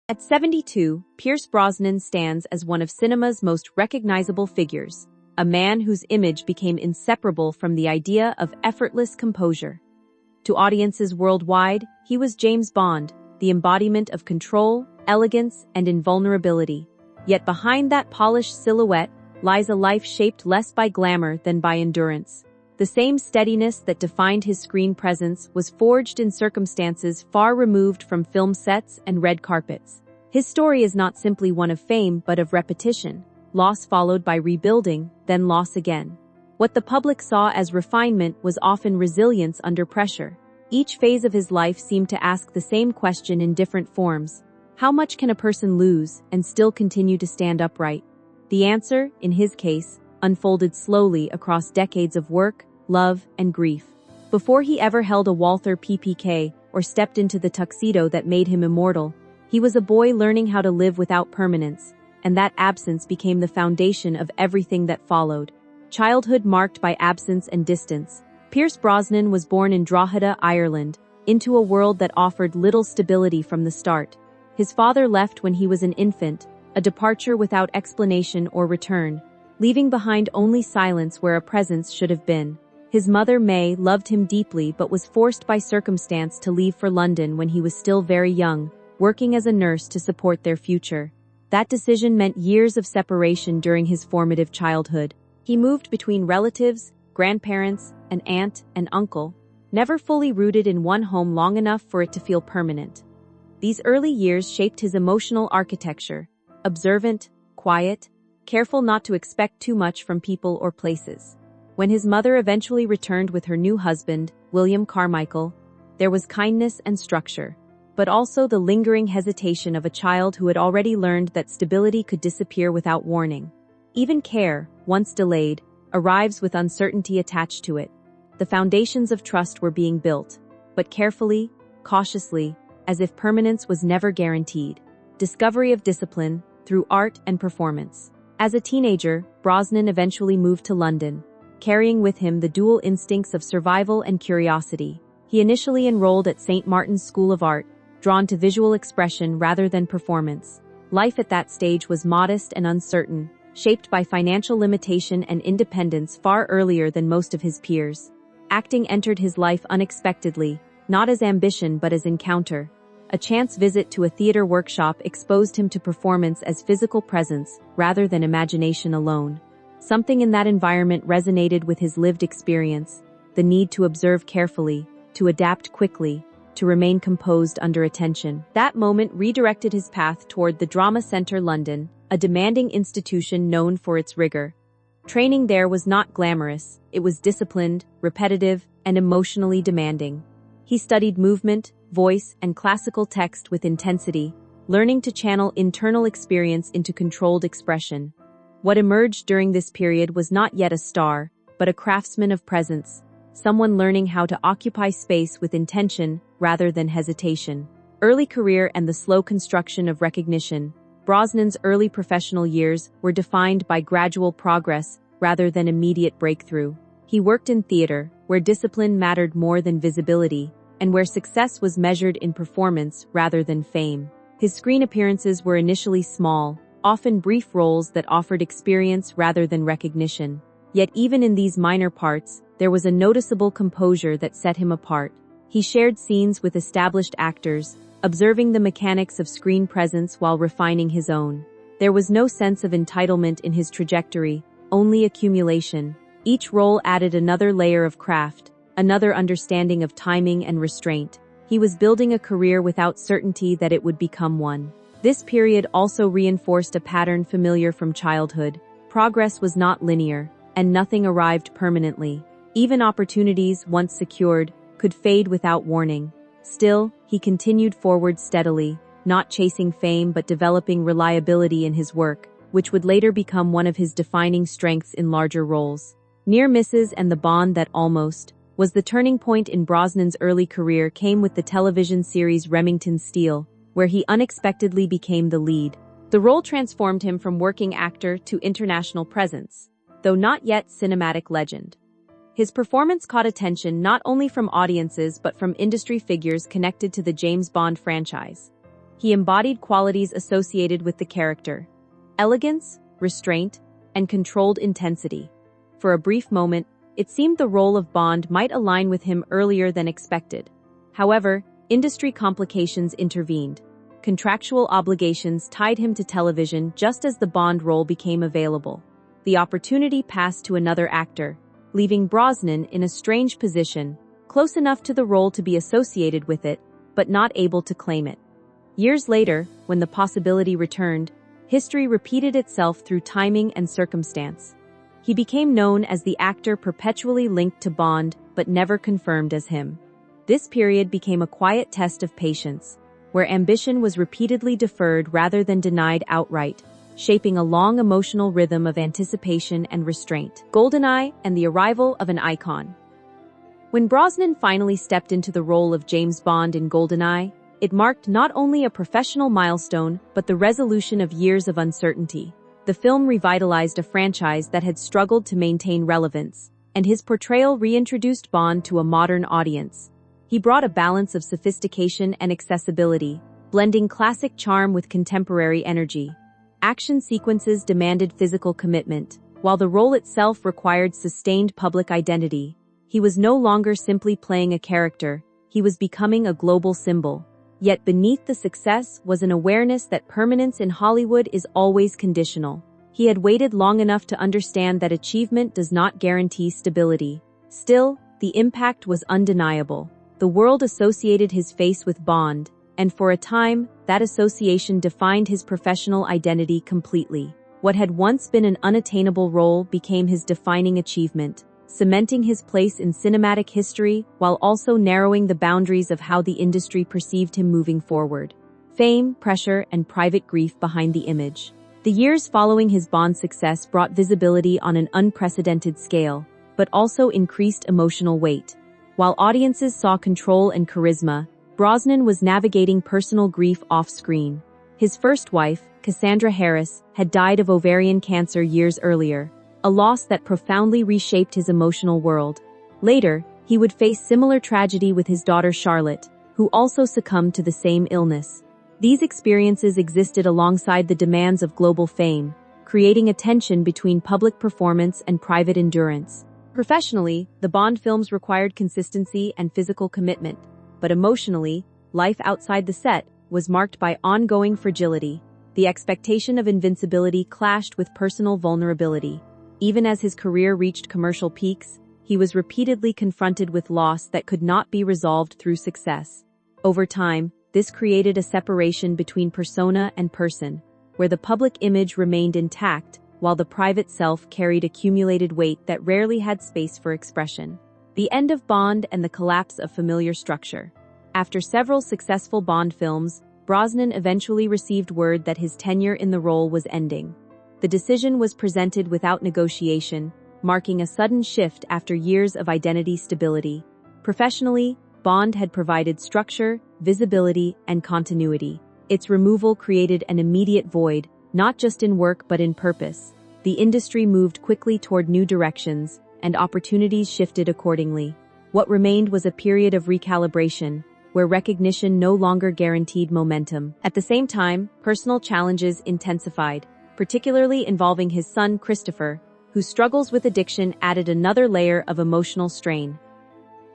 At 72, Pierce Brosnan stands as one of cinema's most recognizable figures, a man whose image became inseparable from the idea of effortless composure. To audiences worldwide, he was James Bond, the embodiment of control, elegance, and invulnerability. Yet behind that polished silhouette lies a life shaped less by glamour than by endurance. The same steadiness that defined his screen presence was forged in circumstances far removed from film sets and red carpets. His story is not simply one of fame but of repetition, loss followed by rebuilding, then loss again. What the public saw as refinement was often resilience under pressure. Each phase of his life seemed to ask the same question in different forms. How much can a person lose and still continue to stand upright? The answer, in his case, unfolded slowly across decades of work, love, and grief. Before he ever held a Walther PPK or stepped into the tuxedo that made him immortal, he was a boy learning how to live without permanence, and that absence became the foundation of everything that followed. Childhood marked by absence and distance, Pierce Brosnan was born in Drogheda, Ireland, into a world that offered little stability from the start. His father left when he was an infant, a departure without explanation or return, leaving behind only silence where a presence should have been. His mother, May, loved him deeply but was forced by circumstance to leave for London when he was still very young, working as a nurse to support their future. That decision meant years of separation during his formative childhood. He moved between relatives, grandparents, an aunt, and uncle, never fully rooted in one home long enough for it to feel permanent. These early years shaped his emotional architecture, observant, quiet, careful not to expect too much from people or places. When his mother eventually returned with her new husband, William Carmichael, there was kindness and structure, but also the lingering hesitation of a child who had already learned that stability could disappear without warning. Even care, once delayed, arrives with uncertainty attached to it. The foundations of trust were being built, but carefully, cautiously, as if permanence was never guaranteed. Discovery of discipline, through art and performance. As a teenager, Brosnan eventually moved to London, carrying with him the dual instincts of survival and curiosity. He initially enrolled at St. Martin's School of Art, drawn to visual expression rather than performance. Life at that stage was modest and uncertain, shaped by financial limitation and independence far earlier than most of his peers. Acting entered his life unexpectedly, not as ambition but as encounter. A chance visit to a theater workshop exposed him to performance as physical presence rather than imagination alone. Something in that environment resonated with his lived experience, the need to observe carefully, to adapt quickly, to remain composed under attention. That moment redirected his path toward the Drama Centre London, a demanding institution known for its rigor. Training there was not glamorous, it was disciplined, repetitive, and emotionally demanding. He studied movement, voice, and classical text with intensity, learning to channel internal experience into controlled expression. What emerged during this period was not yet a star, but a craftsman of presence, someone learning how to occupy space with intention rather than hesitation. Early career and the slow construction of recognition. Brosnan's early professional years were defined by gradual progress rather than immediate breakthrough. He worked in theater, where discipline mattered more than visibility, and where success was measured in performance rather than fame. His screen appearances were initially small, often brief roles that offered experience rather than recognition. Yet even in these minor parts, there was a noticeable composure that set him apart. He shared scenes with established actors, observing the mechanics of screen presence while refining his own. There was no sense of entitlement in his trajectory, only accumulation. Each role added another layer of craft, another understanding of timing and restraint. He was building a career without certainty that it would become one. This period also reinforced a pattern familiar from childhood. Progress was not linear, and nothing arrived permanently. Even opportunities, once secured, could fade without warning. Still, he continued forward steadily, not chasing fame but developing reliability in his work, which would later become one of his defining strengths in larger roles. Near misses and the Bond that almost was the turning point in Brosnan's early career came with the television series Remington Steele, where he unexpectedly became the lead. The role transformed him from working actor to international presence, though not yet cinematic legend. His performance caught attention not only from audiences but from industry figures connected to the James Bond franchise. He embodied qualities associated with the character: elegance, restraint, and controlled intensity. For a brief moment, it seemed the role of Bond might align with him earlier than expected. However, industry complications intervened. Contractual obligations tied him to television just as the Bond role became available. The opportunity passed to another actor, leaving Brosnan in a strange position, close enough to the role to be associated with it, but not able to claim it. Years later, when the possibility returned, history repeated itself through timing and circumstance. He became known as the actor perpetually linked to Bond but never confirmed as him. This period became a quiet test of patience, where ambition was repeatedly deferred rather than denied outright, shaping a long emotional rhythm of anticipation and restraint. GoldenEye and the arrival of an icon. When Brosnan finally stepped into the role of James Bond in GoldenEye, it marked not only a professional milestone but the resolution of years of uncertainty. The film revitalized a franchise that had struggled to maintain relevance, and his portrayal reintroduced Bond to a modern audience. He brought a balance of sophistication and accessibility, blending classic charm with contemporary energy. Action sequences demanded physical commitment, while the role itself required sustained public identity. He was no longer simply playing a character, he was becoming a global symbol. Yet beneath the success was an awareness that permanence in Hollywood is always conditional. He had waited long enough to understand that achievement does not guarantee stability. Still, the impact was undeniable. The world associated his face with Bond, and for a time, that association defined his professional identity completely. What had once been an unattainable role became his defining achievement, cementing his place in cinematic history while also narrowing the boundaries of how the industry perceived him moving forward. Fame, pressure, and private grief behind the image. The years following his Bond success brought visibility on an unprecedented scale, but also increased emotional weight. While audiences saw control and charisma, Brosnan was navigating personal grief off-screen. His first wife, Cassandra, had died of ovarian cancer years earlier, a loss that profoundly reshaped his emotional world. Later, he would face similar tragedy with his daughter Charlotte, who also succumbed to the same illness. These experiences existed alongside the demands of global fame, creating a tension between public performance and private endurance. Professionally, the Bond films required consistency and physical commitment, but emotionally, life outside the set was marked by ongoing fragility. The expectation of invincibility clashed with personal vulnerability. Even as his career reached commercial peaks, he was repeatedly confronted with loss that could not be resolved through success. Over time, this created a separation between persona and person, where the public image remained intact while the private self carried accumulated weight that rarely had space for expression. The end of Bond and the collapse of familiar structure. After several successful Bond films, Brosnan eventually received word that his tenure in the role was ending. The decision was presented without negotiation, marking a sudden shift after years of identity stability. Professionally, Bond had provided structure, visibility, and continuity. Its removal created an immediate void, not just in work but in purpose. The industry moved quickly toward new directions, and opportunities shifted accordingly. What remained was a period of recalibration, where recognition no longer guaranteed momentum. At the same time, personal challenges intensified, particularly involving his son Christopher, whose struggles with addiction added another layer of emotional strain.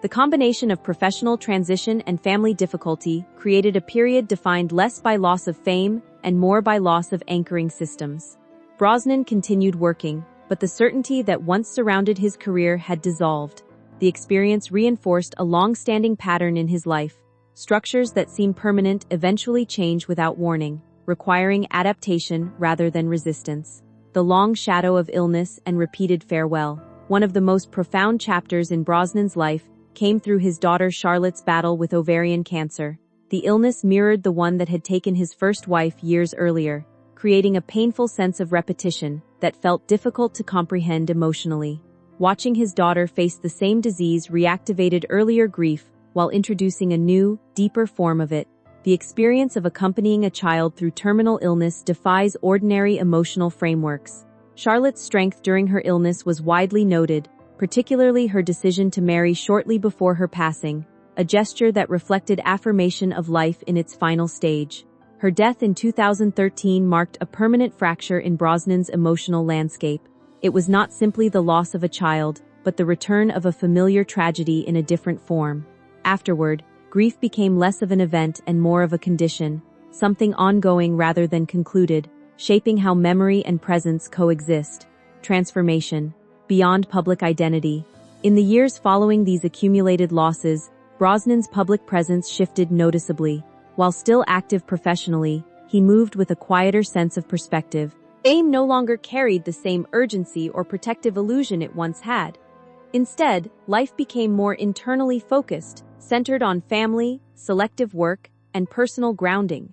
The combination of professional transition and family difficulty created a period defined less by loss of fame and more by loss of anchoring systems. Brosnan continued working, but the certainty that once surrounded his career had dissolved. The experience reinforced a long-standing pattern in his life. Structures that seem permanent eventually change without warning, requiring adaptation rather than resistance. The long shadow of illness and repeated farewell. One of the most profound chapters in Brosnan's life came through his daughter Charlotte's battle with ovarian cancer. The illness mirrored the one that had taken his first wife years earlier, creating a painful sense of repetition that felt difficult to comprehend emotionally. Watching his daughter face the same disease reactivated earlier grief while introducing a new, deeper form of it. The experience of accompanying a child through terminal illness defies ordinary emotional frameworks. Charlotte's strength during her illness was widely noted, particularly her decision to marry shortly before her passing, a gesture that reflected affirmation of life in its final stage. Her death in 2013 marked a permanent fracture in Brosnan's emotional landscape. It was not simply the loss of a child, but the return of a familiar tragedy in a different form. Afterward, grief became less of an event and more of a condition, something ongoing rather than concluded, shaping how memory and presence coexist. Transformation. Beyond public identity. In the years following these accumulated losses, Brosnan's public presence shifted noticeably. While still active professionally, he moved with a quieter sense of perspective. Fame no longer carried the same urgency or protective illusion it once had. Instead, life became more internally focused, centered on family, selective work, and personal grounding.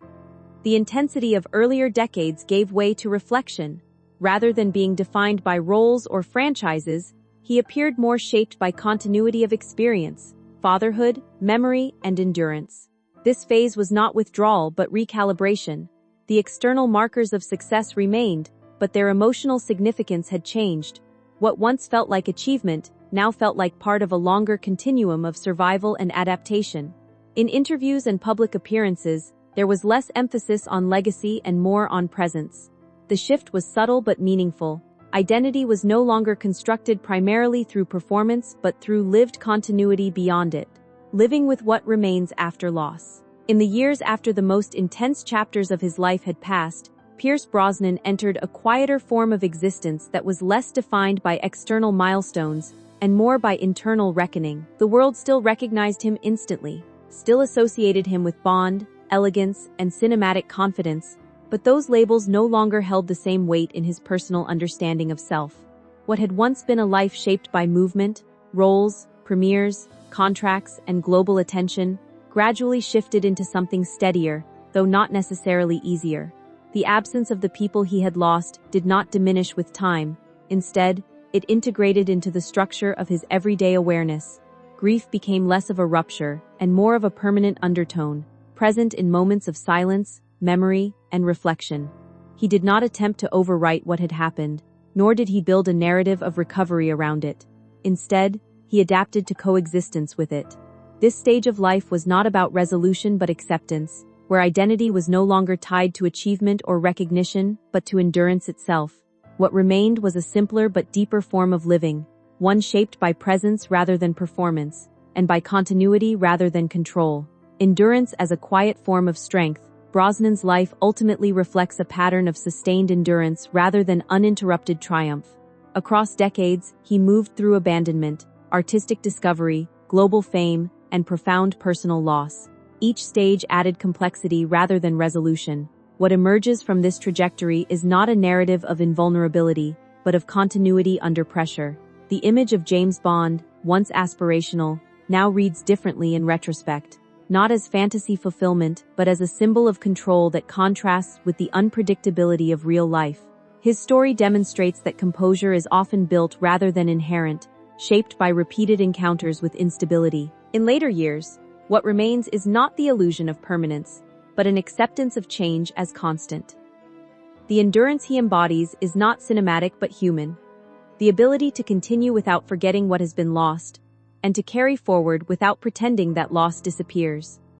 The intensity of earlier decades gave way to reflection. Rather than being defined by roles or franchises, he appeared more shaped by continuity of experience, fatherhood, memory, and endurance. This phase was not withdrawal but recalibration. The external markers of success remained, but their emotional significance had changed. What once felt like achievement now felt like part of a longer continuum of survival and adaptation. In interviews and public appearances, there was less emphasis on legacy and more on presence. The shift was subtle but meaningful. Identity was no longer constructed primarily through performance but through lived continuity beyond it. Living with what remains after loss. In the years after the most intense chapters of his life had passed, Pierce Brosnan entered a quieter form of existence that was less defined by external milestones and more by internal reckoning. The world still recognized him instantly, still associated him with Bond, elegance, and cinematic confidence, but those labels no longer held the same weight in his personal understanding of self. What had once been a life shaped by movement, roles, premieres, contracts, and global attention gradually shifted into something steadier, though not necessarily easier. The absence of the people he had lost did not diminish with time. Instead, it integrated into the structure of his everyday awareness. Grief became less of a rupture and more of a permanent undertone, present in moments of silence, memory, and reflection. He did not attempt to overwrite what had happened, nor did he build a narrative of recovery around it. Instead, he adapted to coexistence with it. This stage of life was not about resolution but acceptance, where identity was no longer tied to achievement or recognition, but to endurance itself. What remained was a simpler but deeper form of living, one shaped by presence rather than performance, and by continuity rather than control. Endurance as a quiet form of strength, Brosnan's life ultimately reflects a pattern of sustained endurance rather than uninterrupted triumph. Across decades, he moved through abandonment, artistic discovery, global fame, and profound personal loss. Each stage added complexity rather than resolution. What emerges from this trajectory is not a narrative of invulnerability, but of continuity under pressure. The image of James Bond, once aspirational, now reads differently in retrospect. Not as fantasy fulfillment, but as a symbol of control that contrasts with the unpredictability of real life. His story demonstrates that composure is often built rather than inherent, shaped by repeated encounters with instability. In later years, what remains is not the illusion of permanence, but an acceptance of change as constant. The endurance he embodies is not cinematic but human. The ability to continue without forgetting what has been lost, and to carry forward without pretending that loss disappears.